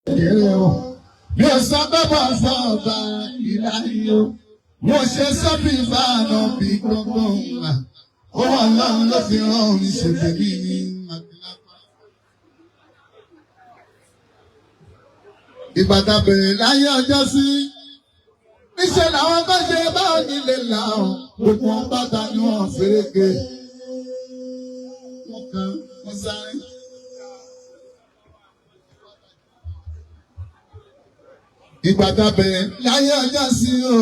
Mi ò sọ pé bọ́ sọ́ọ̀bà ìlàyé o. Mo ṣe sọ́bì ìbáná bí gbogbo ńlá. Ó wà lọ́run ló fi hàn òun ṣètò bí mi. Ìbàdàn bẹ̀rẹ̀ láyé ọjọ́ sí. Níṣẹ́ làwọn tó ṣe báwo nílé làwọn. Gbogbo wọn bàtà ni wọ́n fèrèkè. Wọ́n kan wọ́n sáré. Ìbàdàn bẹ̀rẹ̀ láyé ọjọ́ sí o.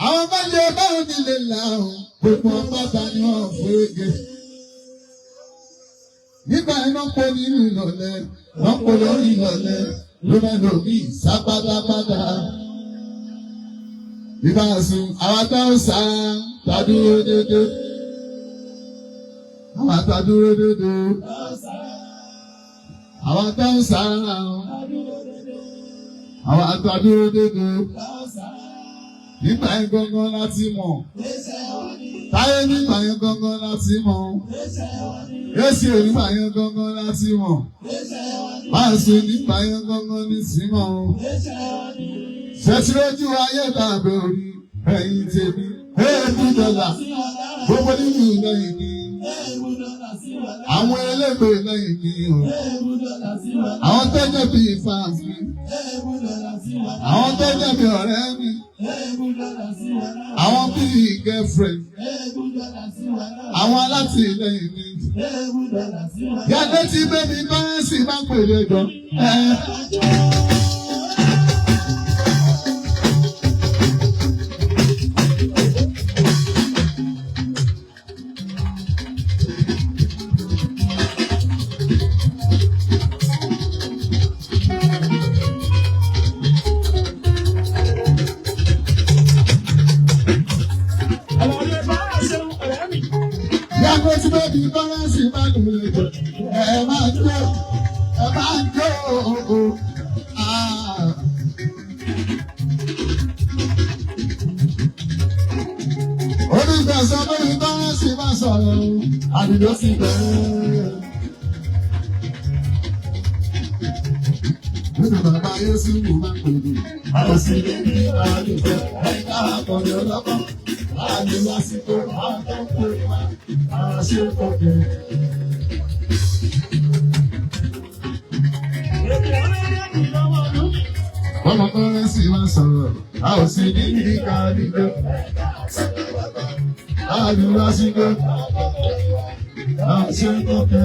Àwọn tó ṣe báwo nílé làwọn. Gbogbo wọn bàtà ni wọ́n fèrèkè. Nígbà iná pọ̀ nínú ìlọ̀lẹ́, wọ́n pọ̀ lórí ìlọ̀lẹ́. Ló mẹ́nu mi sá pátápátá. Ìbá sùn, àwọn tó ń sá, tàdúró dédé. Àwọn tàdúró dédé. Àwọn tó ń sá, àwọn tàdúró dédé. Nígbà yẹn gangan láti mọ̀. Táyé nígbà yẹn gangan láti mọ̀. Yẹ́sì nígbà yẹn gangan láti mọ̀. Máa ṣe nígbà yẹn gangan ní símọ̀. Ṣẹ̀ṣirẹ́jú ayé tàbí orí ẹ̀yìn tèmi. $8 gbogbo nínú lẹ́yìn mi. Àwọn ẹlẹ́gbẹ̀ẹ́ lẹ́yìn mi o. Àwọn tó jẹ́ bí fans mi. Àwọn tó jẹ́ bí ọ̀rẹ́ mi. Àwọn bí girlfriend. Àwọn alátìlẹ́yìn mi. Yàtọ̀ tí bẹ́ẹ̀ni báyẹ̀sì bá pèlè gan. Yàtọ̀ tí bẹ́ẹ̀ni báyẹ̀sì bá pèlè gan. Ẹ máa jó. Onígbàsọ lórí báyẹ̀sì bá sọ̀rọ̀ àdìjọ sí bẹ̀rẹ̀. Nínú bàbá Yéṣu kò máa pèlè. Àwọn sì lè ní àdìjọ ẹ̀ka àkọ̀lẹ̀ ọlọ́kọ̀. Àdì lásìkò àtọ́kùn ìwà àṣẹ òkè. Ọmọ kọ́rẹ́ sì máa sọ̀rọ̀, a ò sì ní ìdíkà àdìjọ. Àdì lásìkò àṣẹ òkè.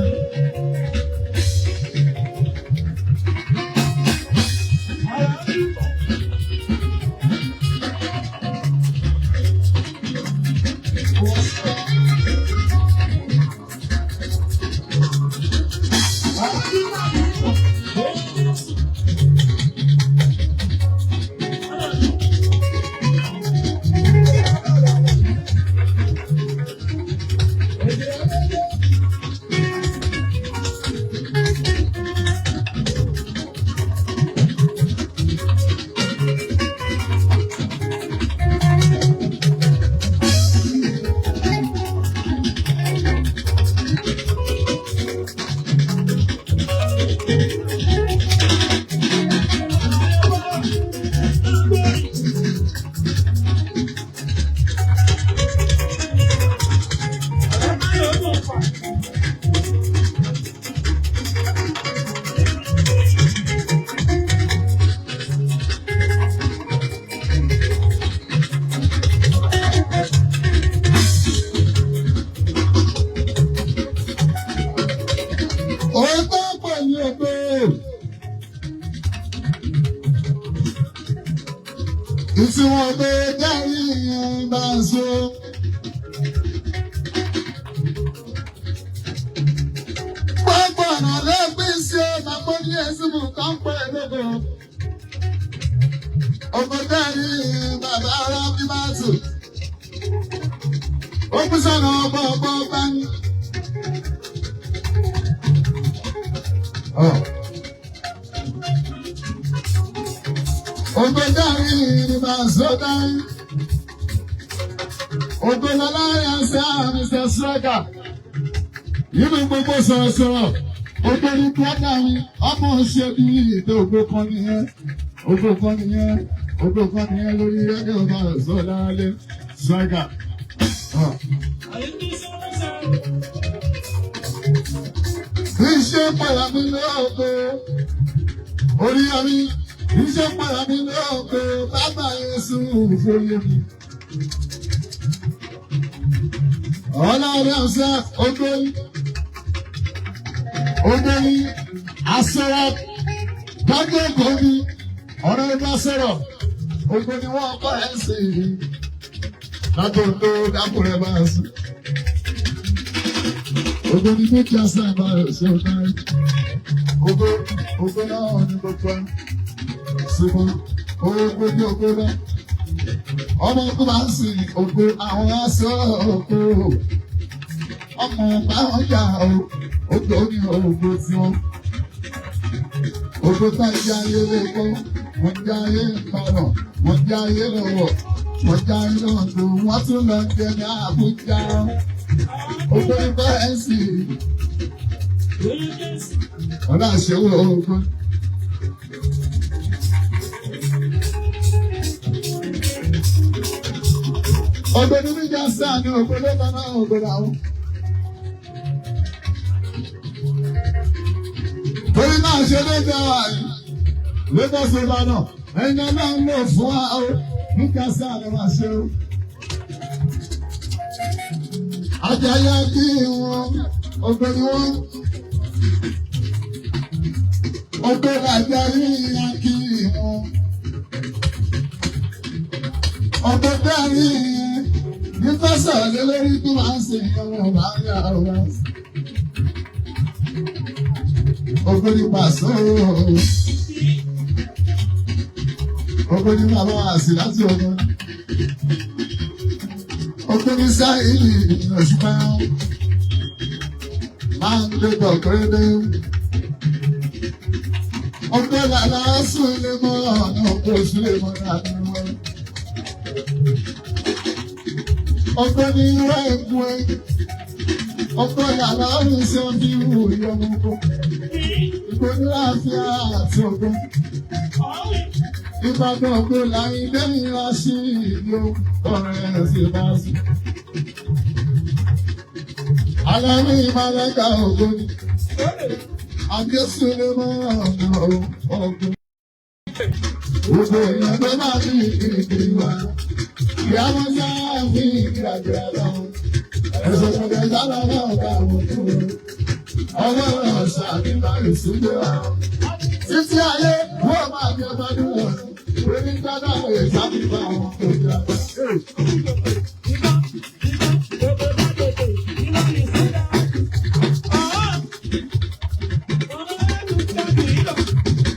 Ìtí wọn gbé járí yẹn bá ń so. Gbogbo ọ̀nà lẹ́gbẹ́ sí ọ̀nà pọ́lí ẹ̀sìnmù kan pẹ̀ lóko. Ọkọ̀ járí bàbá ara bí bá tù. Ó kú sọ̀nà ọgbọ̀ bání. Ogbedari ni Basoda. Ogbelala ya se Mr. Striker. Ibi gbogbo sọ̀rọ̀sọ̀rọ̀. Ògbóni brọ́dà mi, ọmọ ṣe bí ìdè ògbó kan nìyẹn. Ògbó kan nìyẹn. Ògbó kan nìyẹn lórí ẹgbẹ́ ọba ọ̀sọ́ lálẹ́. Swaga. Iṣẹ́ padà mi lóògbé. Orí ọmí. Iṣẹ́ padà mi lóògbé. Bàbá Yéṣu fòye mi. Ọlọ́run ọ̀sẹ̀ ògbóni. Ògbóni asọ̀rọ̀ gbàgbé ògbóni ọ̀rọ̀ ìgbà sọ̀rọ̀ ògbóni wọ́n kọ́ ẹ̀ sí i látòótó dákùnrin bá a sí. Ògbóni méjì àṣà ìbá rẹ̀ ṣe ọ̀gá rẹ̀. Ògbó náà ní gbogbo ẹ̀ ṣùgbọ́n ògbó ní ògbó náà. Ọmọ tó bá ń sìn ògbó àwọn aṣọ ògbó. Ọmọ báwọn jà ó. Ògbó ní ògbó tí wọ́n. Ògbó tá ìjà ayé lẹ́kọ́, wọ́n jẹ́ ayé ìkọlọ̀, wọ́n jẹ́ ayé lọ́wọ́, wọ́n jẹ́ ayé lọ́dọ̀, wọ́n tún lọ jẹ ní Àbújá. Ògbó ní bẹ́ẹ̀ sì. Wọ́n náà ṣe wúlò ògbó. Ògbó ní méjì sáà ní ògbó lọ́kàn náà ògbó làwọn. Torí náà ṣe léde wa yìí, Lagos Ìbàdàn, ẹ̀yin náà ń lò fún wa o, nígbà sáà lè máa ṣe o. Àjàyà kí wọn, ògbó ni wọn. Ògbó Àjàyà kí wọn. Ògbó dárí ní fẹsẹ̀ lé lórí tó máa ń ṣe ìyẹ̀wò bá yà wá. Ògbóni pàṣẹ ògbóni bàbá àṣì láti ọgbọ́n ògbóni sáìlì ìrìnàṣùpá máa ń gbé dọ̀kọ́rẹ́dẹ́ ògbóni aláṣù lè mọ ọ̀nà ògbó oṣù lè mọ dàbí wọn ògbóni ìwé ẹ̀kún ẹ̀ ògbóni aláṣù ṣe ń fi wù ìyọmọkọ. Ìgbóníláfíà àti ògbó. Ìbàdàn ògbó láyé lẹ́yìn wá sí ìlú ọ̀rẹ́ sí báṣì. Alámi ìmọ̀lẹ́ka ògbó ni. Àgẹ́sù lè mọ ọ̀nà ògbó. Gbogbo èèyàn tó bá ní ìkìrìkìrì wá. Ìyàwó sáà fi ìgbàgbé lọ. Ẹ̀sọ̀ kọ̀ọ̀kan sábà náà ká àwọn tó wọ. Ọlọ́run ọ̀sà ní báyìí sílé wa. Títí ayé wọ́n máa jẹ ọdún wọn. Orí gbọ́dọ̀ lè sábìbá wọn kò jà.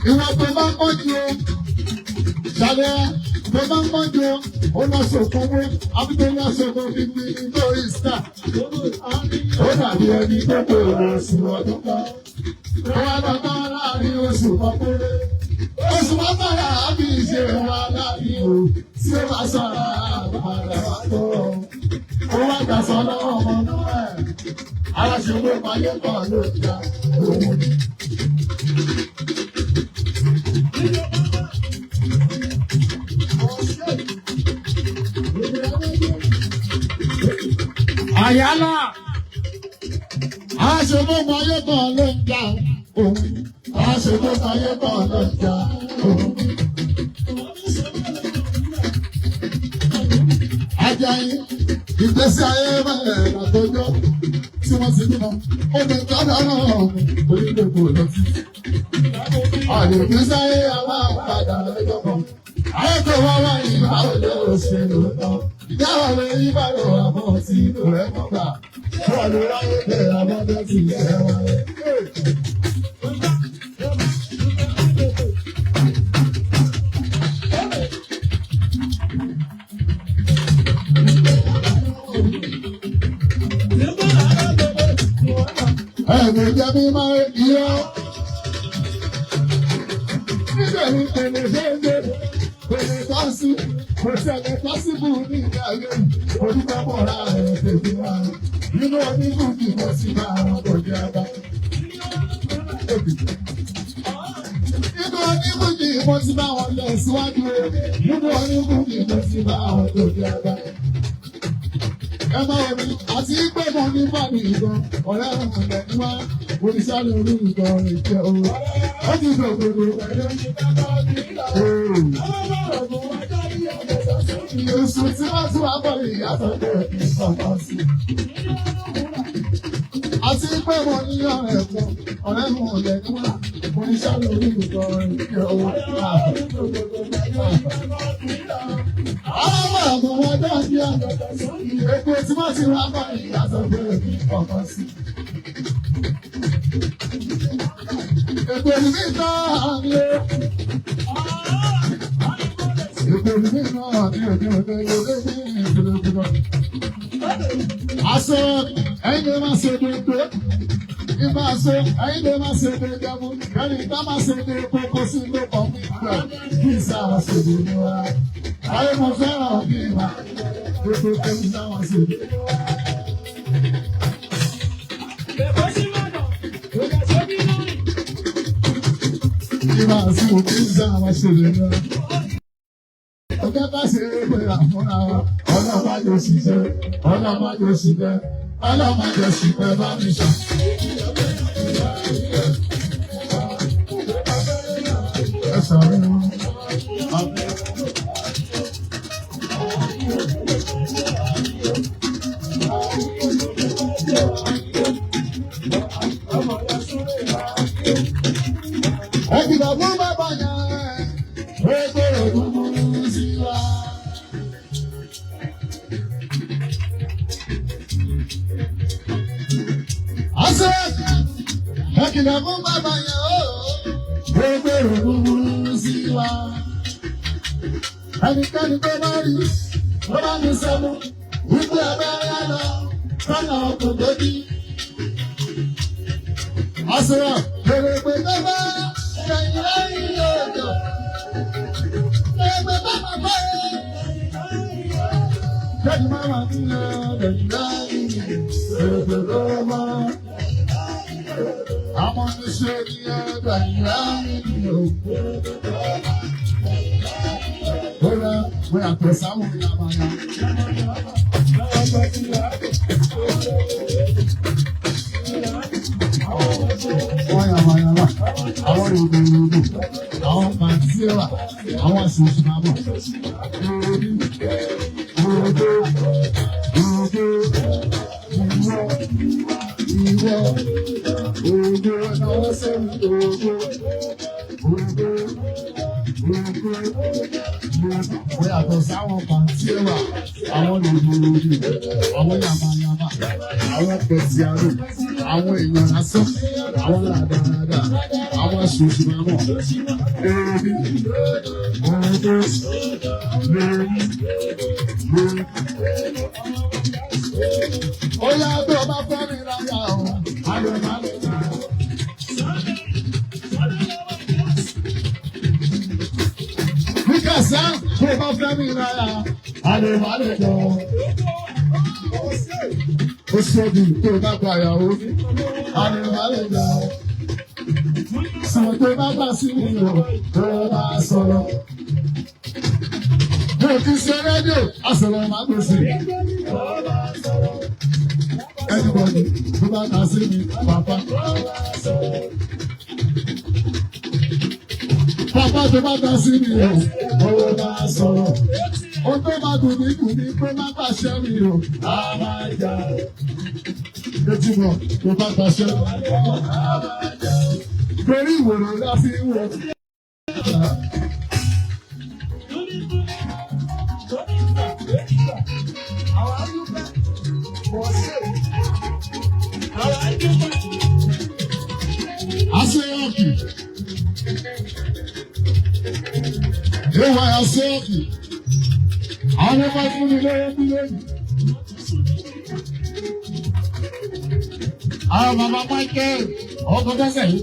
Ìwọ tó bá pọ́jú o, ṣàlẹ́ tó bá pọ́jú o, ó lọ sọ̀kún mú, àbúkọ́ lọ sọ̀kún fífi nítorí sítà. Ó dàbí ẹni tó kò rò sí ọdún kan. Wọ́n lọ tán láàrin oṣù kan péré. Oṣù mọ́kànlá àbí ìṣe wa láàrin o, tí ó bá sọ̀rọ̀ àbàdà wá tó. Ó wá gbà sọ lọ́wọ́ ọmọ náà ẹ̀. Aláṣẹ́wó ìpàdé kan ló dá òun. Àyálà, aṣèwọ́ ayé kan ló ń jà òun. Aṣèwọ́ ayé kan ló ń jà òun. Àjàyí, ìgbésí ayé bẹ̀rẹ̀ látọjọ́ tí wọ́n ti bímọ. Ó lè tọ́jú ọ̀rọ̀ orílẹ̀-èdè lọ sí. Àlèkísí ayé àwọn àpàdà lẹ́jọ́ kan. Ayẹ́kọ̀ọ́ wá wá ìbáwọ̀ lé òṣèlú tán. Ìjáwọ̀ lè yí bàrọ̀ àbọ̀ tí ìlú rẹ̀ mọ̀ gbà. Bọ́ọ̀lù ráyé bẹ̀rẹ̀ àbọ̀dé ti yẹ wáyé. Ẹ̀mí jẹ́ mi máa ń yọ. Nítorí pèlè ṣéńdé, pèlè tọ́sí, kò ṣẹlẹ̀ tọ́síbù ní ìgbà yẹn. Orúkọ mọ̀ra ẹ̀ tètè wá. Nínú onígun kì í mọ̀ sí máa wọn kò jẹ́ abá. Nínú oníbùjì mo ti bá wọn lọ síwájú. Nínú oníbùjì mo ti bá wọn tó di àgbà. Ẹ máa wọ̀ mí àti pé mo ní fàmì ìgbọ̀n. Ọ̀rẹ́ ọ̀hún ẹ̀ ní wá. Oníṣàlẹ̀ orí ìgbọ̀n rẹ̀ jẹ́ owó. Ó ti dògbòdò pẹ̀lú Yusuf tí wọ́n tún wá bọ̀ ìyàtọ̀ bẹ̀rẹ̀ kí n sọ̀tọ̀ sí. Àti pé mo ní ọ̀rẹ́ kan, ọ̀rẹ́ mi ò lẹ̀ ní wá. Oníṣàlẹ̀ orí ìgbọ̀n rẹ̀ jẹ́ owó. Àwọn àgbọ̀n wọn dá sí ọ̀dọ̀. Èpè tí wọ́n ti wá bọ̀ ìyàtọ̀ bẹ̀rẹ̀ kí n sọ̀tọ̀ sí. Èpè mi náà lé. Aṣọ ẹ̀yin lè máa ṣe dédé. Ibà aṣọ ẹ̀yin lè máa ṣe dédé mú. Ẹni tá máa ṣe dédé kókó sí ló kọ́ fún ìgbà. Kí ìsá wa ṣe dédé wá. Ayé mo fẹ́ràn bí ìmà. Gbogbo kẹ́mi táwọn ṣe dédé wá. Ibà aṣọ kí ìsá wa ṣe dédé wá. Ọjọ́ bá ṣe é pé àfúnra wa, ọlọ́mọdé ṣiṣẹ́, ọlọ́mọdé ṣiṣẹ́, ọlọ́mọdé ṣiṣẹ́ bá mi ṣe. Ẹ sọ̀rọ̀ wọn. Ẹ kìlọ̀ fún bàbá yẹn, ó gbọ́dọ̀ dúdú. Ẹ̀kìlọ̀ fún bàbá yẹn ó gbogbo ìrònú sí wa. Ẹnikẹ́ni tó bá rí tó bá ní sẹ́nu wípé abẹ́rẹ́ lọ sọ́nà ọkọ̀ lójú. Àṣírọ̀ bèrè pé tó bá ẹ̀yìn lẹ́yìn òjò. Bèrè bá máa bá ẹ̀. Kẹ́ni máa wà nílẹ̀ ẹ̀yìn lẹ́yìn bèrè tó bá. Àwọn oníṣẹ́ ní ẹgbẹ́ ìyá nínú òkú. Bóyá wọ́n yàtọ̀ sáwọn ìyàmàyà. Wọ́n yàmàyà wà, àwọn ìròyìn àwọn pàǹtí wà, àwọn àṣìṣe máa bọ̀. Wọ́n yàtọ̀ sáwọn pàǹtí wà, àwọn lòdòdò, àwọn yàmàyàmà, àwọn pẹ̀sì àrò, àwọn èèyàn lásán, àwọn làdàdà, àwọn aṣòṣì máa mọ̀. Ó yá tó bá fẹ́ mi láyà o, ayọ̀ máa lè jà. Níkàsá tó bá fẹ́ mi láyà, ayọ̀ máa lè jà. Ó ṣèbí tó bá gba ìyàwó, ayọ̀ máa lè jà. Sọ̀rọ̀ tó bá gbà sí mi o, tó bá sọ̀rọ̀. Mo ti ṣe rédíò, àṣọ̀rọ̀ máa gbèsè. Anybody tó bá ta sí mi, pàpà. Pàpà tó bá ta sí mi o, owó máa sọ̀rọ̀. Ó tó máa dùn ní kù ní pé má pàṣẹ mi o, a máa jà. Ejúmọ̀ tó bá pàṣẹ mi, a máa jà. Torí ìwòrán la fi ń wọ̀. Aseoki. Ewa Aseoki. Àwọn ọmọ fún mi lọ́wọ́ bí lónìí. Àwọn bàbá Michael ọkọ̀ tẹ́sẹ̀ yìí.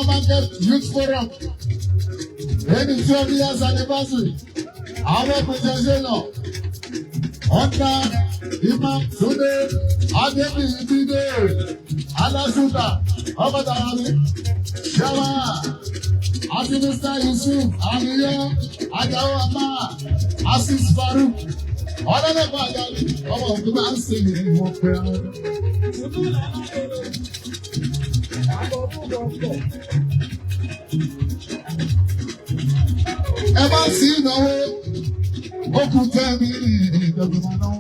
Market Youth Forum. Any 12 years anniversary. Our presentation under Imam Sunday Adebi Ibide Alasuta Obadawani Shama Administrator Yusuf Amiyo Ajawo Ama Asis Farouk Ọlọ́dẹ̀kọ̀ Àjàní ọmọ òkú máa ń sìn ní ìwọ̀n pẹ̀lú. Ẹ bá sí ìnáwó, ó kù tẹ́ mi ìdọ̀gbọ̀n náà.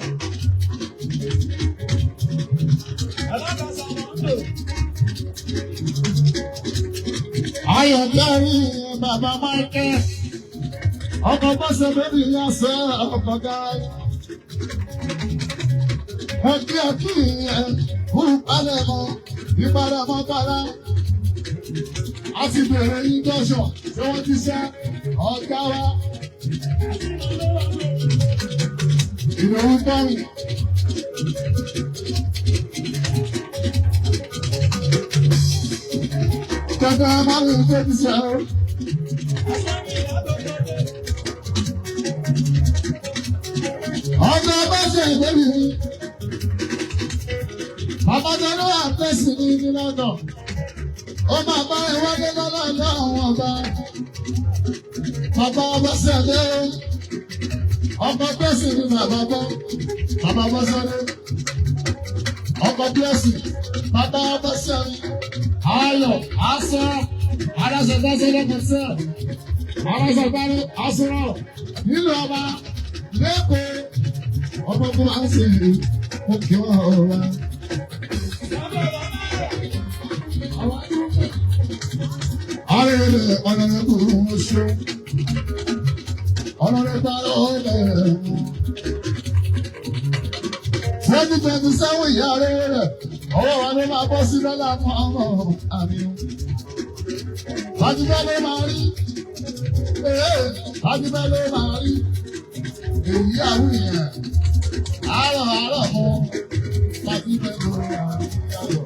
Ayọ̀dẹ́rì bàbá Michael, ọkọ̀ bọ́sẹ̀ bẹ́bí yẹn sẹ́ ọkọ̀ gáyé. Ẹgbẹ́ ọkì yẹn kú palẹ̀ mọ́, ìbára mọ́ bára. A ti bẹ̀rẹ̀ yín dọ́ṣọ̀ tí wọ́n ti sẹ́ ọ̀gá wa. Ìròyìn bọ́ọ̀lù. Kẹ̀kẹ́ máa ń gbé ti sẹ́ o. Ọ̀gá bá ṣe ìbéèrè mi. Bàbá Tẹ́lú àtẹ̀sí ní London. Ó máa bá ìwádìí lọ́la láwọn ọba. Bàbá Bọ́sẹ̀dé. Ọkọ̀ Bẹ́sì ni bàbá bọ́. Bàbá Bọ́sẹ̀dé. Ọkọ̀ Bẹ́sì. Bàbá Bọ́sẹ̀dé. Ayọ̀ Asọ́. Arásọ̀dásẹ́ lọ́kọ̀ọ́sẹ́. Arásọ̀dásẹ́ Asọ́rọ̀. Nílùú ọba lẹ́kọ̀ọ́. Ọmọ kó máa ń ṣe òkè ọ̀rọ̀. Arele ọ̀nàrẹ́bù ṣe ọ̀nàrẹ́bù ọ̀lẹ̀ 2027 ìyá rẹ̀ ọwọ́ wa ló máa bọ́ sí lọ́la fún ọmọ àmì. Fàtìfẹ́ ló máa rí Fàtìfẹ́ ló máa rí èyí àwọn èèyàn àárọ̀ mọ́ Fàtìfẹ́ ló máa rí àárọ̀.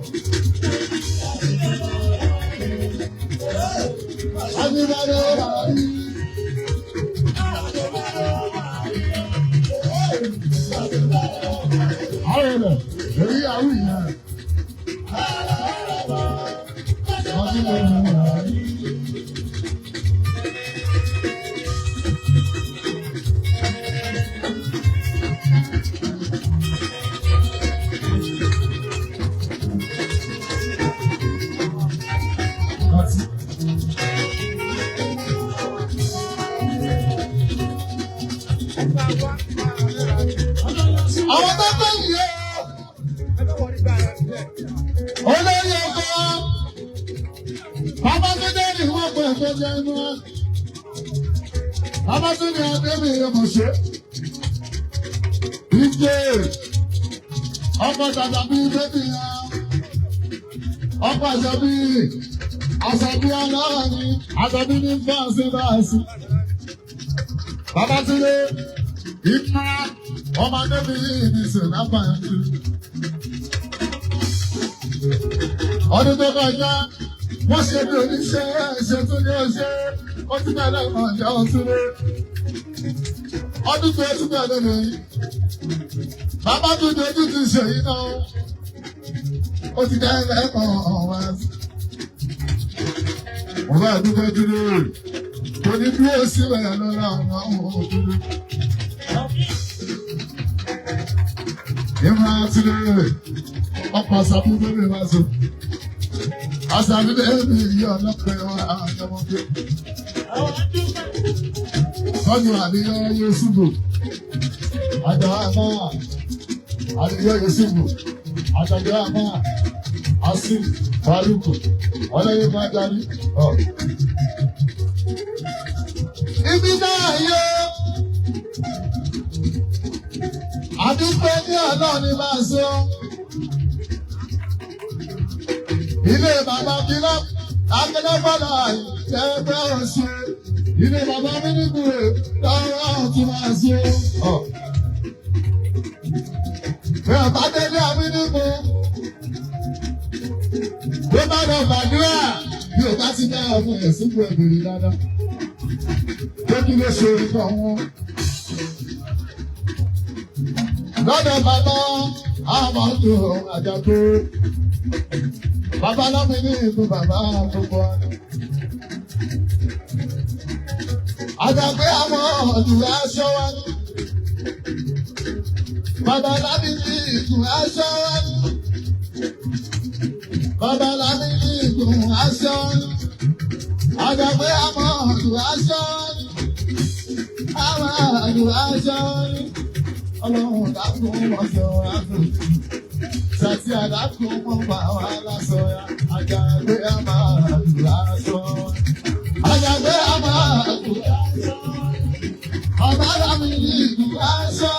Àwọn tó bá yẹ olórí ọkọ bàbá tó dé ní wọ́n pè tó jẹ́ inú wa bàbá tó ní adébí ìrẹ̀mọ̀ṣẹ́ ìjẹ́ ọkọ̀ tàbí bíi bébí yẹn ọkọ̀ àṣàbí aláwọ̀ ni àṣàbí ní fáǹsì báàsì bàbá tó dé ìmọ̀ ọmọ adébí yìí ní sè lápá ẹ̀jú. Ọdún tó kọjá, wọ́n ṣe bí oníṣẹ́ ṣe tún ní ọṣẹ́, ó ti bẹ̀rẹ̀ mọ̀ ìyá ọtún lé. Ọdún tó tún bẹ̀rẹ̀ lèyí. Bàbá tó dojú ti ṣe yìí náà. Ó ti dá ẹ̀kọ́ ọ̀wá. Ọba àdúgbò dúró rè. Kò ní bí ó sì bẹ̀rẹ̀ lọ́la àwọn òdúró. Ìmọ̀ àti lè ọkọ̀ àṣàbí bébè wá so. Àṣàbí bébè yí ọlọ́pẹ̀ àjọmọ́gbé. Tọ́jú àdéhọ́ Yéṣùbù. Àjọ àmọ́ àdéhọ́ Yéṣùbù. Àjọ̀dọ̀ àmọ́ àṣì Faruku, ọlọ́yin máa darí. Ibi náà yó. Àdúgbò ní ọlọ́run ni máa sọ. Ilé bàbá Bílá, Akẹ́lẹ́fọ́lá, ẹgbẹ́ ọ̀ṣun. Ilé bàbá Mínígùrè, lọ́wọ́ ọ̀tún máa sọ. Bẹ́ẹ̀ bá délé Amínígù. Bí ó bá lọ gbàdúrà, bí ó bá ti dá ọmọ ẹ̀ sípò ẹ̀bìrì dáadáa. Pé kí ló ṣe orúkọ wọn? Lọ́dọ̀ bàbá Amadu Àjàgbé. Bàbá lọ́mí ní ìlú bàbá gbogbo ọ̀nà. Àjàgbé àwọn ọ̀dùn aṣọ wa ní. Bàbá lábí ní ìlú aṣọ wa ní. Bàbá lábí ní ìlú aṣọ wa ní. Àjàgbé àwọn ọ̀dùn aṣọ wa ní. Àwọn ọ̀dùn aṣọ wa ní. Ọlọ́run dákun ọ̀sọ̀ àtòjì. Ṣàtì àdákun mọ́ pa wá lásọ ya. Àjàgbé àmàlù aṣọ. Àjàgbé àmàlù aṣọ. Ọba lámi ní ìlú aṣọ.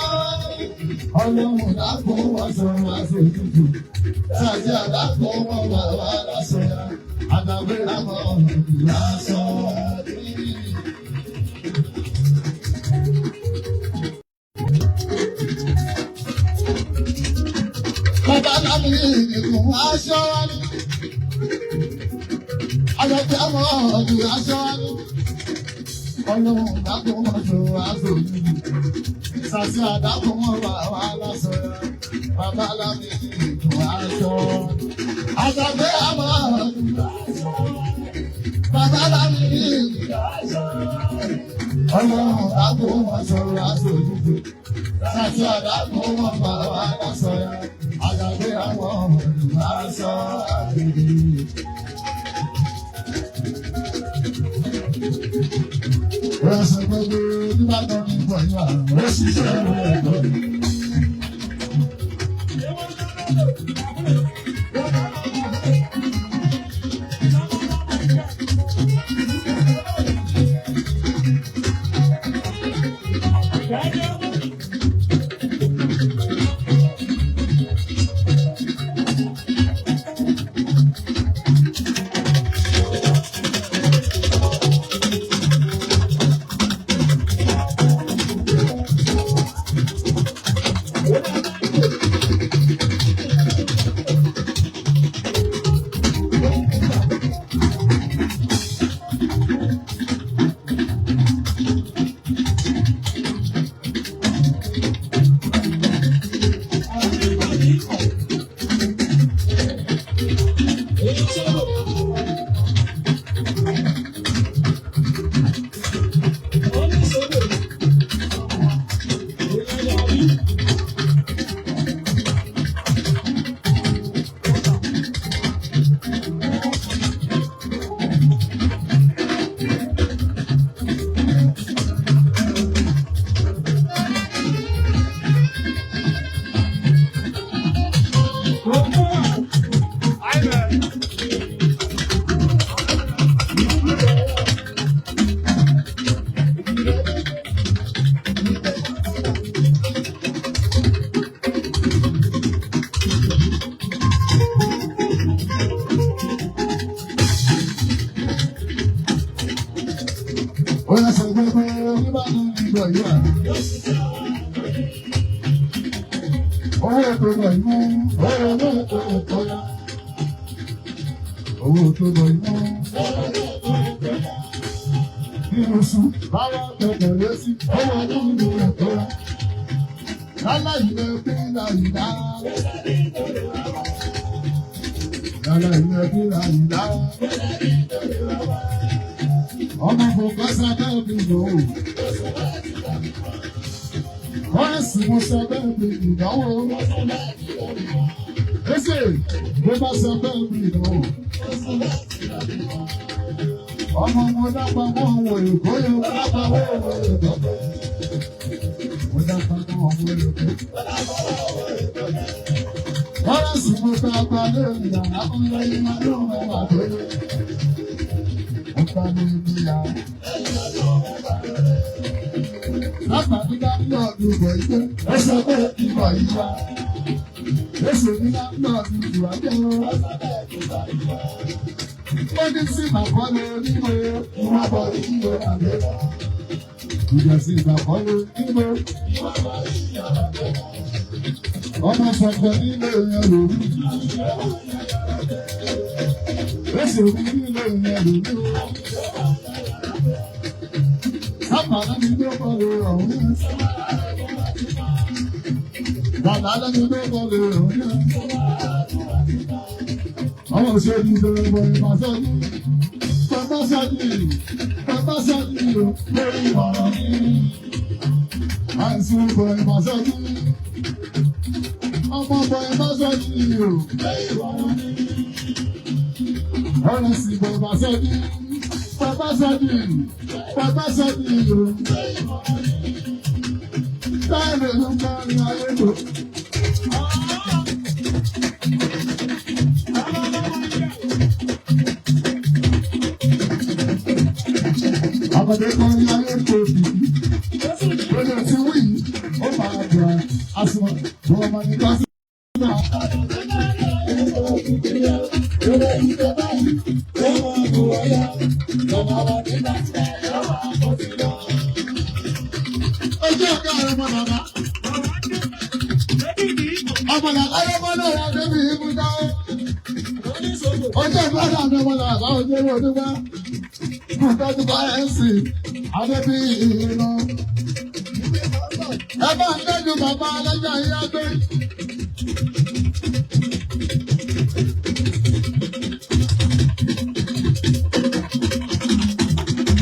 Ọlọ́run dákun ọ̀sọ̀ àtòjì. Ṣàtì àdákun mọ́ pa wá lásọ ya. Àjàgbé àmàlù aṣọ. Bàbá lámi ìlú aṣọ wa ní. Àjàgbé àmọ́ ọ̀dùn aṣọ wa ní. Ọlọ́run dákun ọ̀ṣọ́ aṣọ yìí. Ṣàṣì àdákun wọn wà wá lásọ ya. Bàbá lámi ìlú aṣọ. Àjàgbé àmọ́ ọ̀dùn aṣọ. Bàbá lámi ìlú aṣọ. Ọlọ́run dákun ọ̀ṣọ́ aṣọ yìí. Ṣàṣì àdákun wọn wà wá lásọ ya. Àjàgbé àwọn ọ̀dùn aṣọ àgbègbè. Ẹsẹ̀ gbogbo nígbàdàn ní ìgbọ̀nyà, ó ṣiṣẹ́ rẹ̀ lọ́dún. Owó tó lọ iná. Nínú sùn, báwa tẹ̀lé lé sí, owó ọdún nínú ẹ̀tọ́. Lálá ìlú ẹbí làyìnlá. Lálá ìlú ẹbí làyìnlá. Ọmọ kò kọ́sá bẹ́ẹ̀ bí lò ó. Wọ́n sì mú sọ bẹ́ẹ̀ bí ìdánwò. Ẹsẹ̀ ló bá sọ bẹ́ẹ̀ bí ìdánwò. Ọmọ mo dábàá mọ́ òun èkó yẹn, mo dábàá mọ́ òun èkó. Mo dábàá mọ́ òun èkó. Ọ̀rọ̀ sì mo fẹ́ ọgbà lórí ìyàrá fún lẹ́yìn máa ló ń wà lórí. Ọgbà lórí ìyá. Lápàdé bá ń lọ ọdún bọ̀ ìgbé, ó sọ pé ìbọ̀ yìí wá. Èsì ní bá ń lọ ọdún ìwà jẹ́ ó sọ pé ìbọ̀ yìí wá. Ó ní sí màkọ́ lórí ìwé, ìwà bọ̀ ìwé àgbẹ̀wò. Ìjọsìn ìgbàkọ́lé nígbò. Ọmọ sọ̀tọ̀ nílé yẹn lòrú. Èsì òbí nílé yẹn lòrú. Sábà lẹ́ni ló kọ́lé ọ̀hún. Bàbá lẹ́ni ló kọ́lé ọ̀hún. Ọmọ òṣèlú ìbẹ̀rẹ̀ bọ̀ ìbàṣẹ́jú. Bàbá sọ́jú lórí ọ̀rọ̀ mi. Àìsàn bọ̀ ìbàṣẹ́jú. Ọmọ bọ̀ ìbàṣẹ́jú lórí ọ̀rọ̀ mi. Ọ̀rọ̀ sì bọ̀ ìbàṣẹ́jú. Bàbá sọ́jú lórí ọ̀rọ̀ mi. Báyìí ló ń bá ní ayé lò. Ọmọdé kan ní ayé tóbi, lórí ti wí, ó máa gbà àsùnwọ̀n, wọ́n máa ní ká sí náà. Ojú ọ̀gá rẹ̀ mọ̀ bàbá. Ọmọdé ayọ́mọ́ náà wà débi ibùdó. Ojú ọ̀gá rẹ̀ mọ̀ bàbá ojú owó ọdún bá. Ìtọ́jú bá ẹ̀ ń sìn, Adébí ìrìnà. Ẹ bá ń tẹ́jú bàbá alájà ìyá gbé.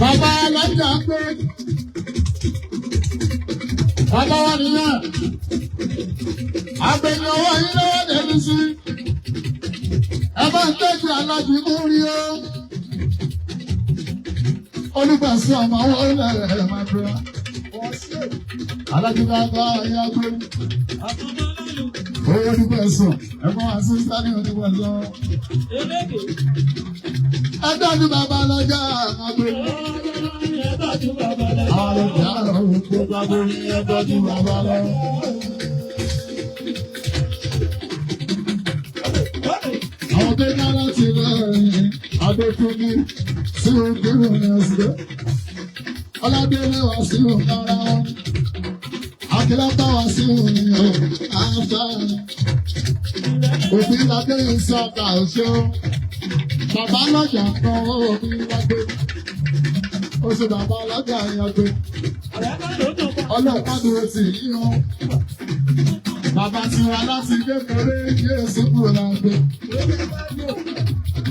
Bàbá alájà gbé. Bàbá wa nìyẹn. Àgbẹ̀yìn ọwọ́ yín lọ́wọ́ dẹ̀bi sí. Ẹ bá ń tẹ́jú alájì mú rí o. Olùgbàsí ọmọ àwọn ọlọ́rẹ̀ máa bẹ̀rẹ̀. Alájúbá bá ọyá gbé. Owó olùgbàsí ẹ̀fọ́n àṣìṣà ní olùgbàsí. Ẹ̀dájú bàbá lọ́jà àgbẹ̀. Àwọn ọjà òun tó gbàgbé ní ẹ̀dájú bàbá lọ. Àwọn tó ká láti lọ́rin Adékúnmí. Ọládélé wá sí òkàrà wọn, Akílápá wá sí òyìnbó àfà. Òbí ládé ìsọ̀tà òṣó, bàbá lọ́jà kan òbí ládé. Ó ṣe bàbá lọ́jà ìyàgbé. Ọlọ́pàá dúró tì í hàn. Bàbá ti wá láti kékeré Jésù kúrò lágbé.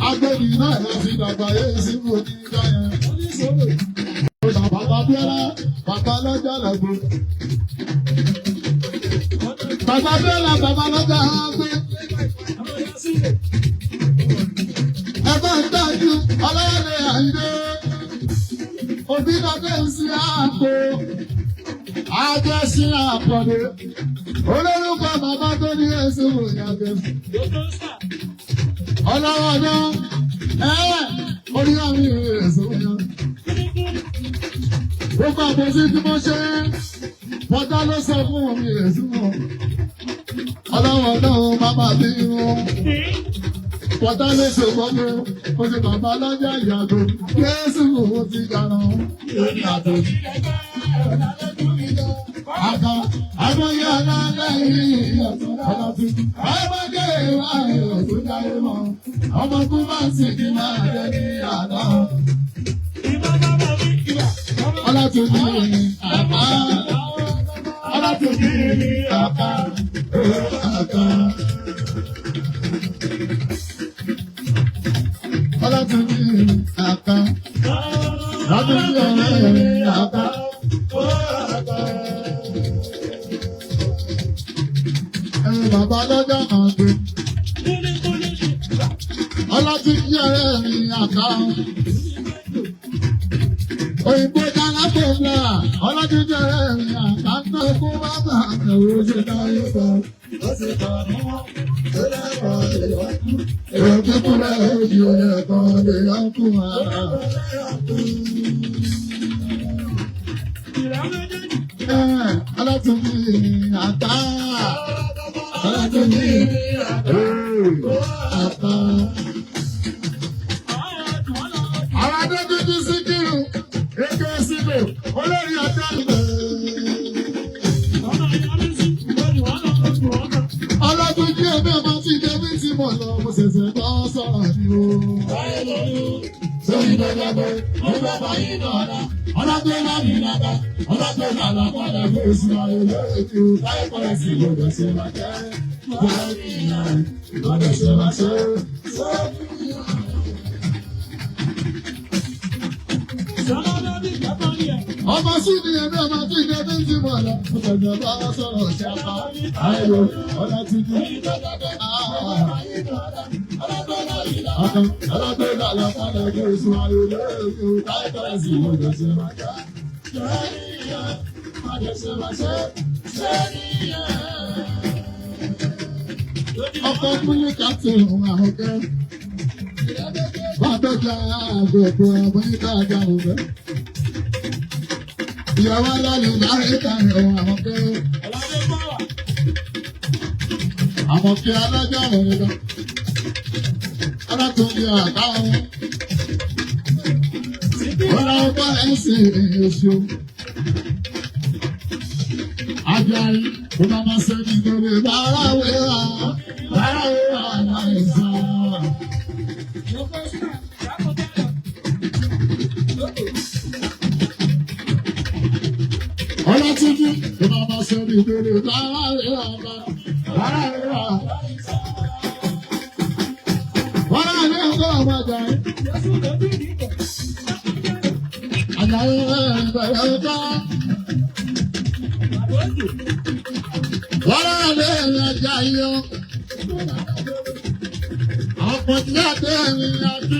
Agbẹ́ni náà láti dàgbà Jésù kúrò ní ìjọ yẹn. Bàbá Abíọ́lá, bàbá lọ́jà làgbé. Bàbá Abíọ́lá, bàbá lọ́jà àgbé. Ẹ bá ń tọ́jú ọlọ́yẹ̀lẹ̀ àyíké. Òbí lọ́dẹ ń sin àpò. Àjọ sí àpọ̀dé. Olórúkọ bàbá tó ní èso ìyàgbé. Ọlọ́wọ́ náà, orí àmì èso ìyàgbé. Gbogbo àbòsí tí mo ṣe, bọ́dá ló sọ fún omi èso mọ́. Ọlọ́wọ́ náà, bàbá bí wọn. Bọ́dá ló sọ gbogbo, mo ti bàbá lọ́jà ìyàgbé. Jésù mo ti dáná, èmi àtòjì. Àgbà àgbọ̀yé aláàlẹ́yìn ọ̀tún. Ọmọdé ìwà èrò tó jáde mọ́. Ọmọ kú máa ń sì kí máa jẹ ní àná. Ọlátúndí ní àpá. Ọlátúndí ní àpá. Ọlátúndí ní àpá. Ọlátúndí ní àpá. Bàbá lọ́jà àgbẹ̀. Ọlátúndí ọ̀rẹ́ mi àká. Òyìnbó dáná tó ń lọ. Ọlátúndí ọ̀rẹ́ mi àká. Náà kó bá bá àtẹ̀wò ṣe dáyé sọ. Ó sì tọ̀ ní wọ́n. èrò kíkún lẹ́yìn ojú oyè kan lè yọ kún wa. Alátúndì àtà. Alátúndì àtà. Àwọn adójútì Síkírù, èké síbò, olórí ọjọ́ ìgbẹ́. Alátúndì ẹgbẹ́ ọmọ tí Débí ti mọ̀ lọ, mo ṣẹ̀ṣẹ̀ tọ́ sọ̀rọ̀ ni o. Sórí gbẹgbẹgbẹ, mo fẹ́ bá yín lọ́la. Ọlọ́gbẹ́ náà ní nàbà, ọlọ́gbẹ́ náà lọ́kọ̀ọ́lá fún èsì ayé lóòkè. Láìpẹ́ èsì gbọdọ̀ ṣe máa jẹ́. Sórí ìyá gbọdọ̀ ṣe máa ṣe. Ọmọ sí ni ẹgbẹ́ ọmọ tí Débí ti mọ̀ lọ. Mo ṣẹ̀ṣẹ̀ bá sọ̀rọ̀ ṣàpá. Ayọ̀ ọ̀dà ti di. Ọlọ́gbẹ́ náà lọ́kọ̀ọ́lá fún èsì ayé lóòkè. Láìpẹ́ èsì gbọdọ̀ ṣe máa jẹ́. Ọkọ̀ kúlé kàtó àwọn kẹ́. Bàbẹ́jà àgbègbè ọmọ ìta àjà òfẹ́. Ìyàwó alálẹ̀ láyé tàyẹ̀ àwọn kẹ́. Àwọn kẹ́ alájà òfẹ́ lọ. Alátúndì àtàwọn. Ọlọ́pàá ẹ̀sìn èso. Ajayi, kò máa ṣe ní lórí bárawé wa láìsàn. Ọlọ́túnjú, kò máa ṣe ní lórí bárawé wa láìsàn. Wọ́n á ní ọgọ́ ọmọ Ajayi. Ajayi bẹ̀rẹ̀ ọjọ́. Wọ́n á lé ẹja yọ. Ọ̀pọ̀ tí a dé ẹ̀rìn àjò.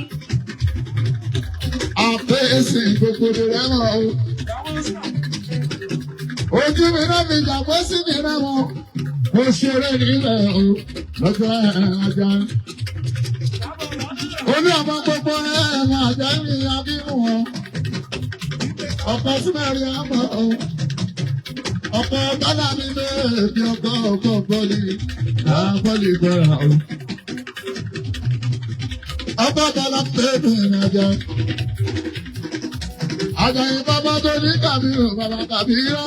Àpèsè gbogbo rẹ̀ mọ̀ o. Ojú mi náà fi jàpọ̀ sí mi náà mọ̀. Mo ṣeré nílẹ̀ o. Lọ́jọ́ ẹja. Olú ọmọ gbogbo ẹ̀rìn àjẹ́ mi abínú wọn. Ọ̀pọ̀ tí mẹ́rin á mọ̀ o. Ọ̀pọ̀ bọ́lá mi bẹ́ẹ̀ bí ọkọ̀ bọ́lí gbọ́ra o. Ọ̀pọ̀ bọ́lá bẹ́ẹ̀ ní ajá. Àjàyìn bàbá tó ní Kàbírù bàbá Kàbírù.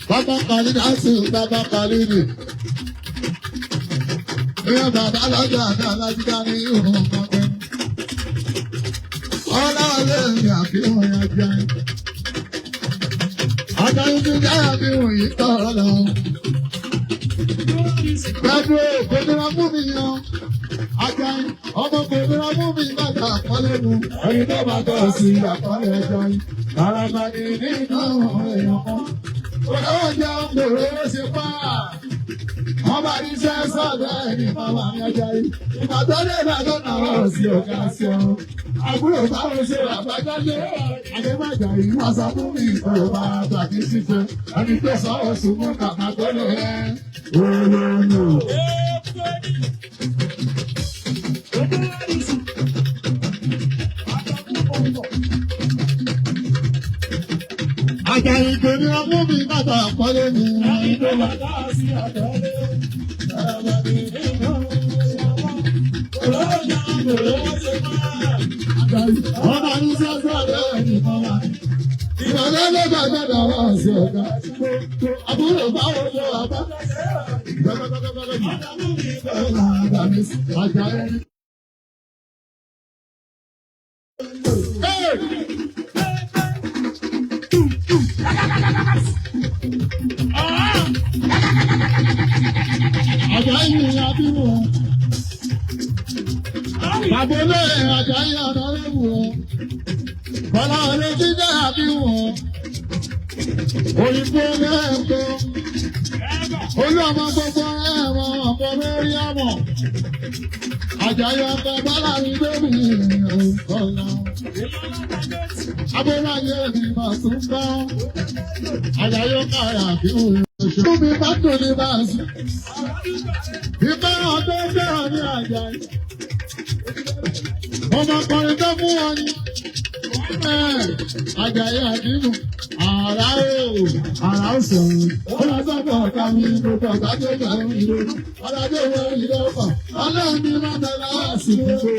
Bàbá Kàlí dáṣì bàbá Kàlí nì. Ìyẹn bàbá lọ́jà àti alájídá ní ìhùn ọ̀gbọ́n. Ọlọ́ọ̀lẹ́ mi àfihàn yẹn jẹ́. Ajayi ti jáyà bí wọ̀nyí tọ̀rọ̀ lọ. Pẹ̀lú òkòdúrà fún mi yan. Ajayi ọmọ òkòdúrà fún mi bàtà àkọlé mu. Ẹni tó bá tọ̀ sí àkọlé Ajayi. Àràbà ni nínú èèyàn kan. Olówó jẹ́ òǹdòrò ó ṣe pa. Wọ́n bá ní iṣẹ́ sọ̀dọ̀ ẹni bàbá mi Ajayi. Ìgbà tó dé ìbàdàn náà wọ̀ sí ọ̀gá sí ọ. Àbúrò báwo ṣe àbájáde Adébájà yìí wá sọ fún mi ìfọ̀rọ̀ bá tàbí ṣíṣe ẹni tó sọ oṣù mú kàkà tó lè rẹ̀ olóòlò. Àjàyí kò ní ọmú mi bàtà àpọ́lé mi. Ẹni tó bá dá sí àtọ́lé. Ọba ní sẹ́sẹ́ rẹ̀ nìkan wá. Ìrọ̀lẹ́ ló gbàgbọ́dọ̀ wá sí ọ̀gá. Àbúrò báwo ló wà bá? Àjàyí ni abínú. Bàbá olóyè Àjàyí ọ̀nà léwu o. Bọ́lá ọ̀rẹ́ jíjẹ́ àbíwò. Òyìnbó lẹ́ẹ̀kọ́. Olú ọmọ gbogbo ẹ̀rọ ọ̀pọ̀ lórí ọmọ. Àjàyí ọkọ̀ bọ́lá mi lórí ọ̀la. Abọ́láyé mi máa tún bá. Àjàyí ọkọ̀ àbíwò. Fún mi bá tò ní bá a sùn. Ìbára tó bẹ̀rẹ̀ ní àjà yìí. Ọmọkùnrin tó fún wọn ni. Àjàyí àdínú. Àrà ó sọ̀rọ̀. Ó lọ sọ́kọ̀ ọ̀ka mi gbogbo ọ̀gá tó gbà ń lò. Ọlọ́dún ìwé ìlú ọkọ̀. Ọlọ́run ní máa tẹ̀lé ọ̀sìn gbogbo.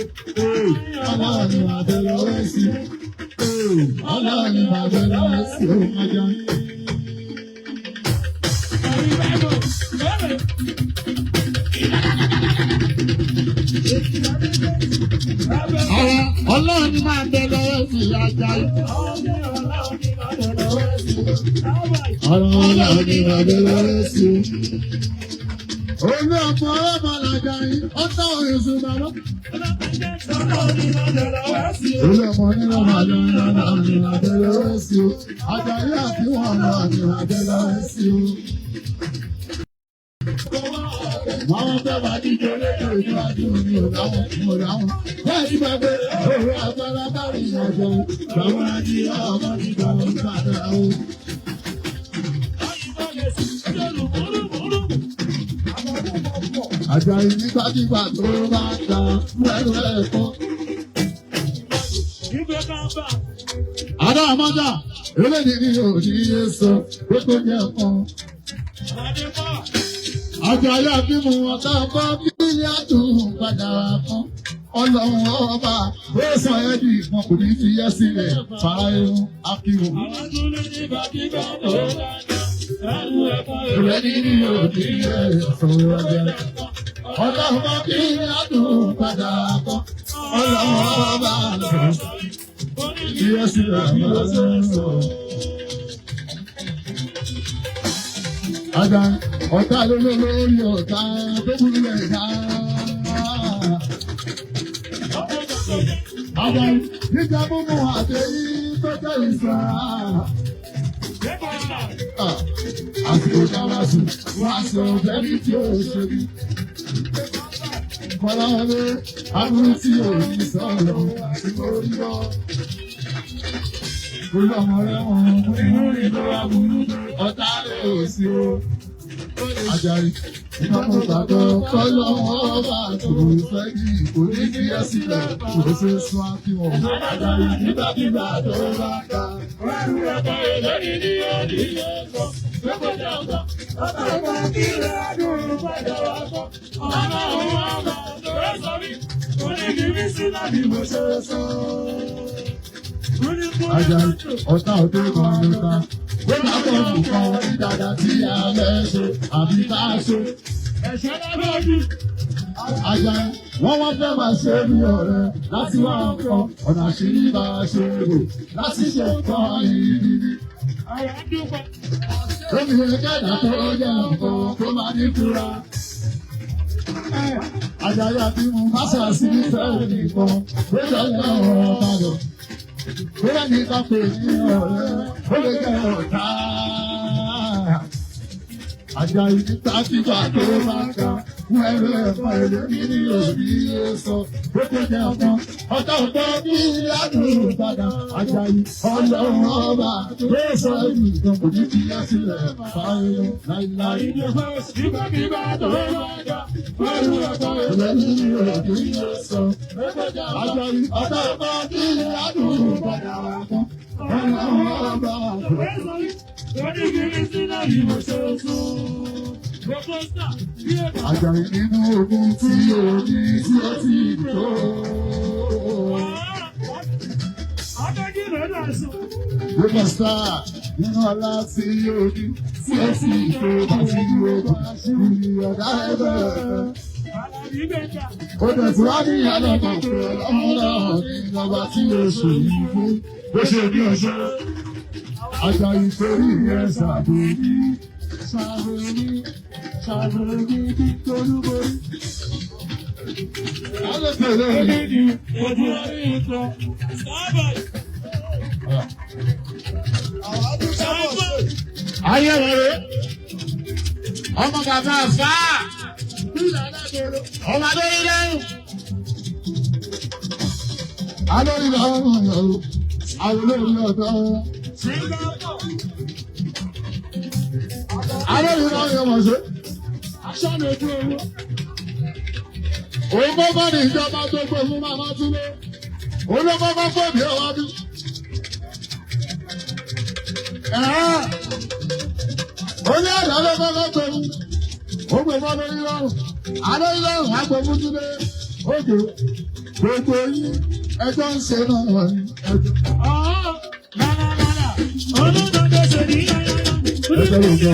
Ọlọ́run ní máa tẹ̀lé ọ̀sìn. Ọlọ́run ní máa tẹ̀lé ọ̀sìn. Àjàyí. Ọlọ́run ní máa tẹ̀lé ọ̀sìn. Àjàyí. Ọlọ́run ní máa tẹ̀lé ọ̀sìn. Olú ọ̀pọ̀ ọlọ́pàá làjà yìí, ó tọ́ òyìnbó bàbá. Olú ọ̀pọ̀ nínú màlúù náà ní àdéhùn sí o. Àjàyí àti wọn náà ní àdéhùn sí o. Àwọn fẹ́ wá díje lẹ́jọ́ ìwádìí omi òdáwọn òdáwọn. Bẹ́ẹ̀ ni bàbá òwe agbára bá rí ìrìnàjò. Bàbá àti ọmọ ti gbà wọ́n padà o. Àjàyí nígbàkigbà tó bá ta pẹ̀lú ẹ̀kọ́. Adá àmọ́jà, eléyìí ni òní yé sọ pé kò ní ẹ̀kọ́. Àjàyí àfihàn ọ̀tá ọkọ̀ bílí àdùn padà kan. Ọlọ́run ọba ó sọ ẹ́ di ìkan kò ní fi yẹ́ sílẹ̀ fàáyún akíwò. Ìrẹ́ni ni òní yé sọ̀rọ̀ ọjọ́. Ọ̀tá ọkọ̀ bílí àdùn padà kan. Ọlọ́run ọba lọ fi yẹ́ sílẹ̀ fàáyún. Àjà ọ̀tá lórí ọ̀tá tó burú lẹ̀ dá. Àjà níjà mímú àtẹ̀yí tó jẹ́ ìsà. Àsìkò dára sùn, wọ́n á sọ bẹ́ẹ̀ni tí ó ṣe bí. Kọ́lá wọlé, aburú tí ò ní sọ̀rọ̀ àsìkò yọ. Olú ọmọ rẹ̀ wọ̀n inú ìlú aburú ọ̀tá lè sí o. Àjàyí ìnáwó gbàgbọ́ kọ́lọ́wọ́ bá tó fẹ́ kí kò ní kí ẹ sílẹ̀ kò ṣe sún àfihàn. Àjàyí nígbàkigbà tó bá ká. Wẹ́rù ẹ̀kọ́ ìlẹ́ni ní òní yóò sọ. Lọ́kọ̀dá ọ̀gá, ọ̀gá ọ̀gá kí lè dùn padà wá kọ́. Ọ̀gá òun ọ̀gá tó rẹ̀ sọ mí, kò ní kí mí sílẹ̀ bí mo ṣe sọ. Àjàyí ọ̀tá òde kan ló ta. Ó máa bọ̀ nǹkan ní dada tí a lẹ́ ṣe àbí tá a ṣe. Ẹ̀ṣẹ̀ lábẹ́ bí. Àjàyí wọ́n fẹ́ máa ṣe bí ọ̀rẹ́ láti wá nǹkan ọ̀nà àṣírí bá a ṣe rò láti ṣe nǹkan ìrírí. Omi ìkẹ́dà tó jẹ́ nǹkan tó máa ní fura. Àjàyí àti mú máṣá sí fẹ́ẹ́ nìkan ó jẹ́ ọ̀rọ̀ ọ̀tàdọ̀. Bóyá ní ká pè ní ọ̀rẹ́, ó lè jẹ́ ọ̀tá. Àjàyí nígbàkigbà tó bá ká, fún ẹrú ẹ̀fọ́ èlérí ní òbí sọ. Ó tó jẹ́ ọ̀kan, ọ̀tá ọ̀tọ́ bí ládùúgbò padà. Àjàyí ọlọ́run ọba tó sọ èyí kan kò ní fi yá sílẹ̀ fáyọ̀ láíláí. Nígbàkigbà tó bá ká, fún ẹrú ẹ̀fọ́ èlérí ní òbí sọ. Àjàyí ọ̀tá ọ̀tọ́ bí ládùúgbò padà wá kan. Ọlọ́run ọba tó Àjàyí nínú ogun tí ó ní tí ó ti tó. Gbogbo sáà nínú ọlá tí ó ní tí ó ti tó àti ogun àṣírí ọ̀dá ẹgbẹ́. Ó dẹ̀tí wá ní àlọ́kàn pé ọlọ́run náà ní ìjọba tí ó ṣe yìí fún bó ṣe ní ọṣẹ́. Àjàyí torí ìyẹn ṣàbòrí, ṣàbòrí bí tolúborí. Alẹ́kẹ̀lẹ́ ní ojú orí ìtọ́. Ayé rẹ̀ ọmọ bàbá àfá, ọmọ adórí lẹ́yìn. Adórí lẹ́yìn ọ̀rọ̀, àwọn olórí ọ̀dọ́. Àwọn ìran yẹn mọ̀ ṣe. Aṣọ́nà ojú owó. Òun kọ́kọ́ ní ìjọba tó gbé fún Màmá Túndé. Òun ló kọ́kọ́ fòbí ọwọ́ bí. Ó ní àná ló kọ́kọ́ tó mú. Ó gbé fún lórí lọ́rùn. Àná lọ́rùn á gbé fún Túndé. Ó jò gbogbo yín ẹjọ́ ń ṣe náà wọ̀ ní ẹjọ́. Lára. Olódodo ṣe ní yáyá. Ẹjọ́ ló jọ.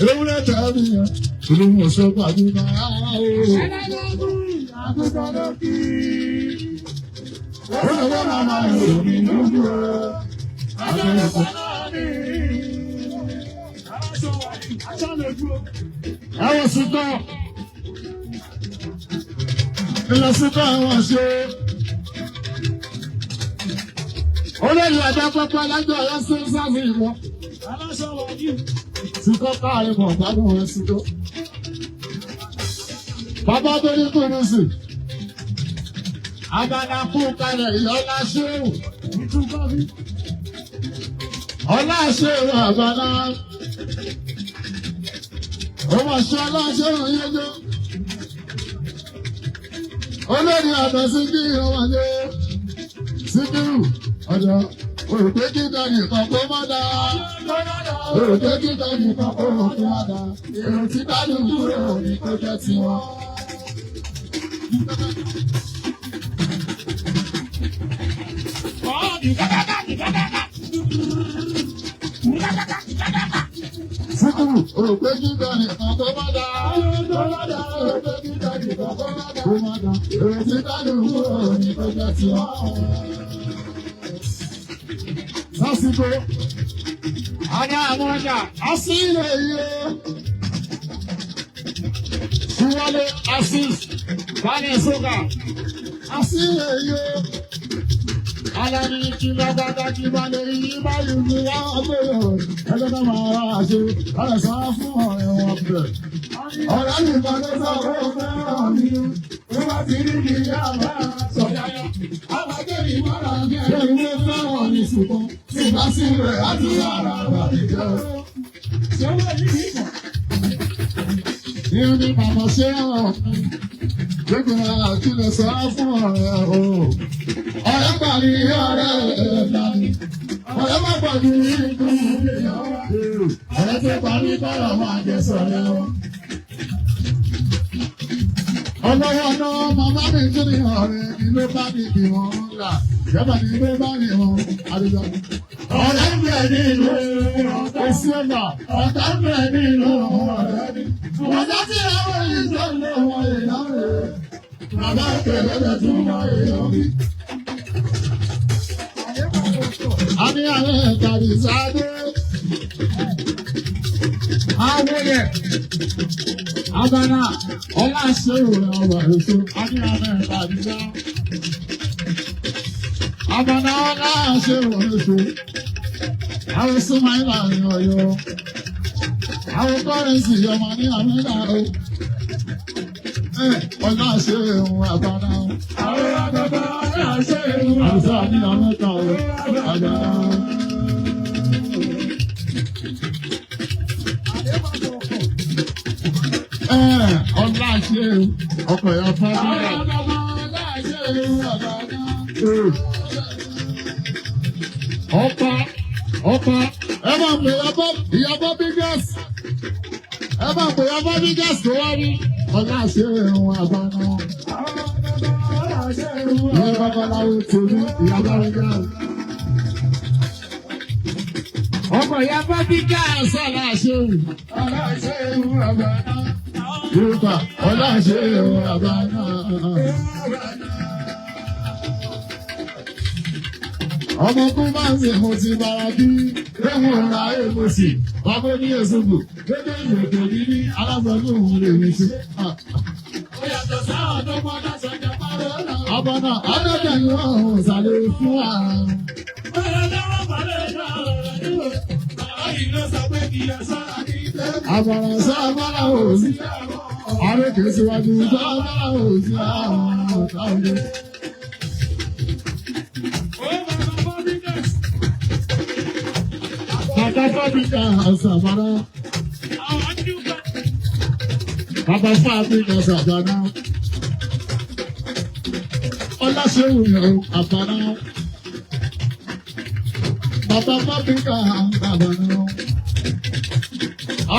Ewúrẹ́ tẹ̀lé yẹn, olóhùn ọ̀ṣọ́ pàdé náà. Olùwọ́ màmá yóò ní lójú ẹ̀. Àwọn sùtọ̀, ilẹ̀ sùtọ̀ àwọn ṣe. Olóyè ọ̀dọ́ pẹ́pẹ́ alájọ ọ̀yọ́ sí sáfì ìmọ̀. Sùtọ̀ káàrin mọ̀ gbádùn ẹ̀ sùtọ̀. Bàbá tó ní kúrúsì. Abana kú kalẹ̀ ìyọ́lá ṣéwù. Ọlá ṣéwù àbáná. Ọmọ ṣe ọlá ṣéwù yẹjọ́. Olórí àbẹ̀ sí kí ọmọdé. Síkírù ọ̀dọ̀ òrùpé kíkà nìkan kó má dá. Òrùpé kíkà nìkan kó má dá. Èrò tí dájú kúrò ní kó jẹ́ tiwọn. Síkírù òrùpé kíkà nìkan kó má dá. Òrùpé kíkà nìkan kó má dá. Èrò tí dájú kúrò ní kó jẹ́ tiwọn. Sásìkò, Ọ̀dà àwọn ọjà. àsìlẹ̀ iye. Ṣíwálé Asis, Bálẹ̀ sókà. àsìlẹ̀ iye. Alani kí lọ́gbàdá kí bá lè yí báyìí ní àgbẹ̀yọ̀. Ẹgbẹ́ tó máa ra àṣẹ, ọ̀rẹ́ sọ fún ọ̀rẹ́ wọn bẹ̀. Ọ̀rẹ́ mi bá ló sọ pé ó fẹ́ràn mi. Ó bá ti rí mi yá bá sọ̀yáyá. Àbájẹ́rì mọ́ra bí ẹni ló fẹ́ràn ní ṣùgbọ́n. Tí bá sí rẹ̀ á ti rárá bá mi jẹ́. Ṣé wọ́n yí ní ìmọ̀? Ní ní màmá ṣé hàn mí. Gbogbo àkílẹ̀ sọ fún ọ̀rẹ́ o. Ọ̀rẹ́ pàdé ọ̀rẹ́ ẹ̀dání. Ọ̀rẹ́ má pàdé ikú ìyàwó. Ọ̀rẹ́ tó parí bọ́lá máa jẹ sọ̀rẹ́ wọn. Ọlọ́wọ́ náà màmá mi tún ní ọ̀rẹ́ mi ló bá mi bì wọ́n là. Ìjọba ni ló bá mi hàn àdìjọ. Ọ̀rẹ́ ń bẹ̀ nínú èsì ọ̀nà. Ọ̀tá ń bẹ̀ nínú ọ̀rẹ́ mi. Ọ̀tá tí àwọn yìí tó ń lò wọ́n èèyàn rẹ̀. Bàbá ìpèlè lè tún wọ èèyàn mi. A ní àwọn ìtàrí sáadé. Àwọn yẹn. Abana ọlá ṣe ìròyìn ọ̀rọ̀ èso. A ní àwọn ìtàrí sáadé. Abana ọlá ṣe ìròyìn èso. Àwọn súnmọ́ ìlànà ọ̀yọ́. Àwọn kọ́rẹ́nsì ọmọ ní àmìlà o. Ọlá ṣe ìròyìn àbáná. Àwọn àgbàgbà ọ̀dà ṣe ìrù. Àbùsọ̀ ní àmẹ́ta o. Àbáná. Ọlá ṣe ọkọ̀ ìyá fábílà. Ọ̀pá ẹ máa pè ìyàbọ̀ bígẹ́s. Ẹ máa pè ìyàbọ̀ bígẹ́s tó wá rí. Ọlá ṣe ìrùn àbáná. Ìyá babaláwo torí ìyàbọ̀ bígẹ́s. Ọkọ̀ ìyàbọ̀ bígẹ́s ọlá ṣe ìrùn. Ọlá ṣe ìrùn àbáná. Yorùbá ọlá ṣe ìrùn àbáná. Ọmọ kún máa ń sè mo ti bára bí lẹ́wọ̀n ra èmo sí. Bàbá ní èsògbò dédé ìrètò níní alábọ̀dún òun lè rí sí. Ó yàtọ̀ sáwọn tó gbọ́dọ̀ sọ̀jà pàrọ̀ náà. Ọmọ náà ọdọ́dọ̀ ni wọ́n ò sàlẹ̀ fún àrùn. Bẹ́ẹ̀ lọ́wọ́ balẹ̀ náà rẹ̀ nílò. Bàbá yìí ló sọ pé kì í yẹ sọ́ra ní ilé. Àbọ̀rọ̀ sọ abọ́lá ò sí. Àrékè síwájú sọ abọ́lá ò sí àwọn ọ̀tá òde. Ó máa bá bọ́ business. Bàbá Fábíkà Sàbànà. Bàbá Fábíkà Sàbànà. Ọláṣẹ́wùyàn Àbànà. Bàbá Fábíkà Sàbànà.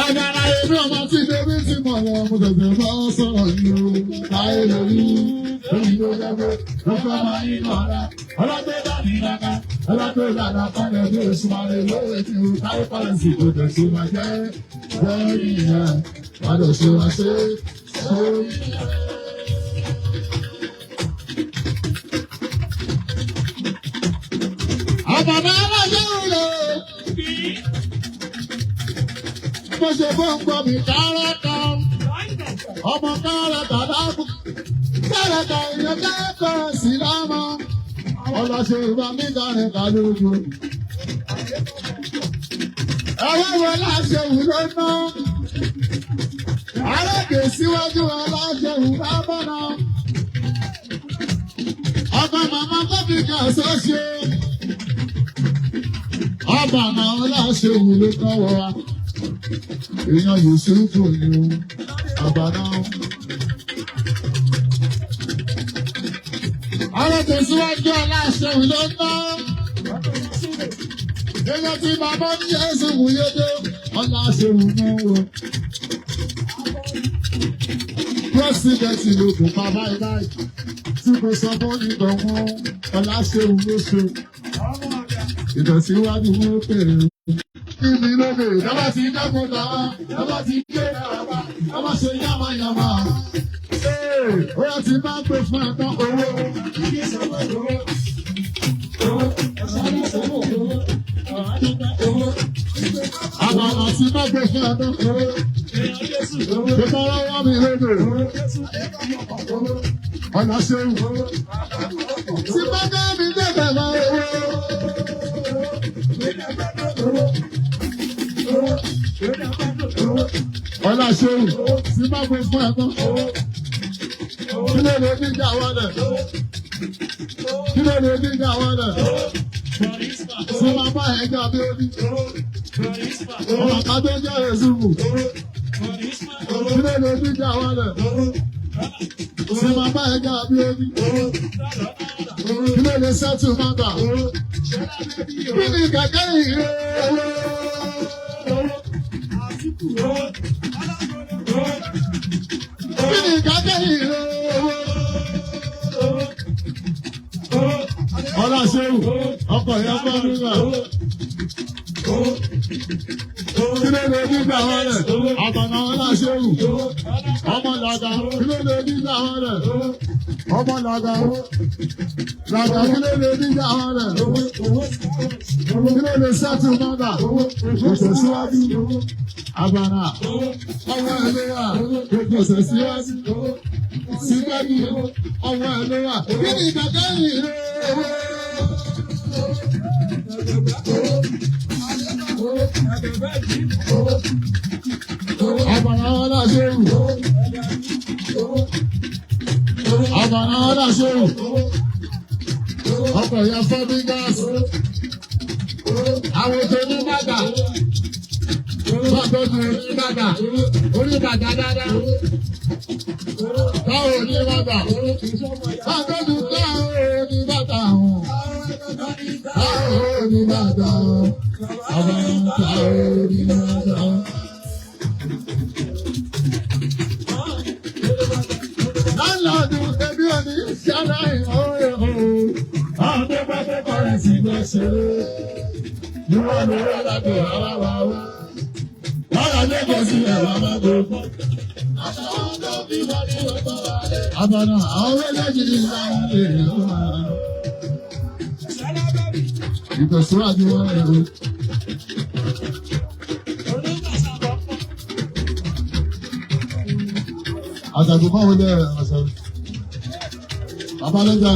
Ọ̀dà láyé bí ọmọ tí Débí ti mọ̀ lọ, mo tẹ̀sẹ̀ bá sọ̀rọ̀ yìí o. Láyé lórí, lórí ló lẹ́gbẹ́, ló fẹ́ máa yí lọ́ra. Ọlọ́gbẹ́ bá mi lára, ọlọ́gbẹ́ lára kọ́lẹ̀ bí oṣù máa lè lóye tí o. Táyé pọ́lẹ́sì kò tẹ̀sí máa jẹ́ lórí ìyẹn. Wàá ṣe wá ṣe sórí ìyẹn. Àbàbà aláṣẹ́wò lò. Mo ṣe fún gbọ́ mi kárẹ́kọ̀. Ọmọ kárẹ́kọ̀ dábò. Kárẹ́kọ̀ ìyẹn kẹ́kọ̀ọ́ sí lámọ́. Ọlọ́ṣẹ́ ìbá mi kárẹ́kọ̀ lójú. Ẹ̀wọ́ wo láṣẹ́wò ló ná? Alágbè síwájú aláṣẹ́wò lábọ́ náà. Ọkọ màmá Fábíkà sọ́ṣẹ́. Àbànà Ọláṣẹ́wò ló kọ́wọ́ wa. Èèyàn Yusufu ni o, Àbànà. Alátẹ̀síwájú Ọláṣẹ́wò ló ná. Èèyàn tí bàbá ní Jésù wúyédé, Ọláṣẹ́wò náà wọ. Pírẹ́sìdẹ̀ntì ló kò pa báyìí báyìí. Tí kò sọ fún ìdánwò Ọláṣẹ́wò ló ṣe. Ìtẹ̀síwájú ló pèrè. Ìbí lóde, dábàá ti dákun dáwà, dábàá ti gbé dáwà, dábàá ṣe yámayàmá. Ó yà ti bá pè fún ẹ̀tọ́ owó. Àbànà ti bá pè fún ẹ̀tọ́ owó. Ìtọ́ lọ́wọ́ mi lóde. Ọláṣẹ́wò. Tí bá dé mi débẹ̀ lọ owó. Ọláṣẹ́wò tí bá gbé fún ẹ̀kọ́. Kí ló lè díjà wọlé? Kí ló lè díjà wọlé? Tí máa bá ẹja bí ó ní. Ọmọ ká tó jẹ́ Èzùmù. Kí ló lè díjà wọlé? Tí máa bá ẹja bí ó ní. Kí ló lè sẹ́tù mọ́tà? Kí ni kẹ̀kẹ́ ìrè owó? Kí ni kẹ̀kẹ́ ìrè owó? Ọláṣẹ́wò ọkọ̀ ìyá Fábíkà. Kí ló lè dígbà wọlé? Àbànà Ọláṣẹ́wò. Ọmọ làgà. Kí ló lè dígbà wọlé? Ọmọ làgà. Làgà kí ló lè dígbà wọlé? Kí ló lè sẹ́tù mọ́tà? Ìtẹ̀síwájú. Àbànà. Ọwọ́ ẹ̀ ló wà. Ìtẹ̀síwájú. Sígbẹ́ni. Ọwọ́ ẹ̀ ló wà. Kí ni kẹ̀kẹ́ ìrè owó? Àbànà Ọláṣẹ́wò. Àbànà Ọláṣẹ́wò. Ọkọ̀ ìyá Fábíkà. Àwọn ètò onígbàgbà. Bọ́ọ̀dù onígbàgbà. Onígbàgbà dáadáa. Báwo onígbàgbà? Bọ́ọ̀dù táwọn onígbàgbà hàn. Báwo onígbàgbà? Àbànà táwọn onígbàgbà. Lọ́dún ẹbí òní ṣáná ìhòòhò. Àwọn tó bá fẹ́ kọrin sí gbọ́ ṣeré. Ìwọ ló wá lábẹ́ àwa wá wá. Lọ́dọ̀ lẹ́kọ̀ọ́ sí ẹ̀wà máa gbogbo. Àtàwọn tó bí wọ́n ní ọgbọ́n wa lé. Àbànà àwọn méjèèjì ní ìlànà èrè wá. Ìtẹ̀síwájú wọn èrò. Àtàkùn báwo lẹ́ ọ̀sẹ̀? Babalẹ́jà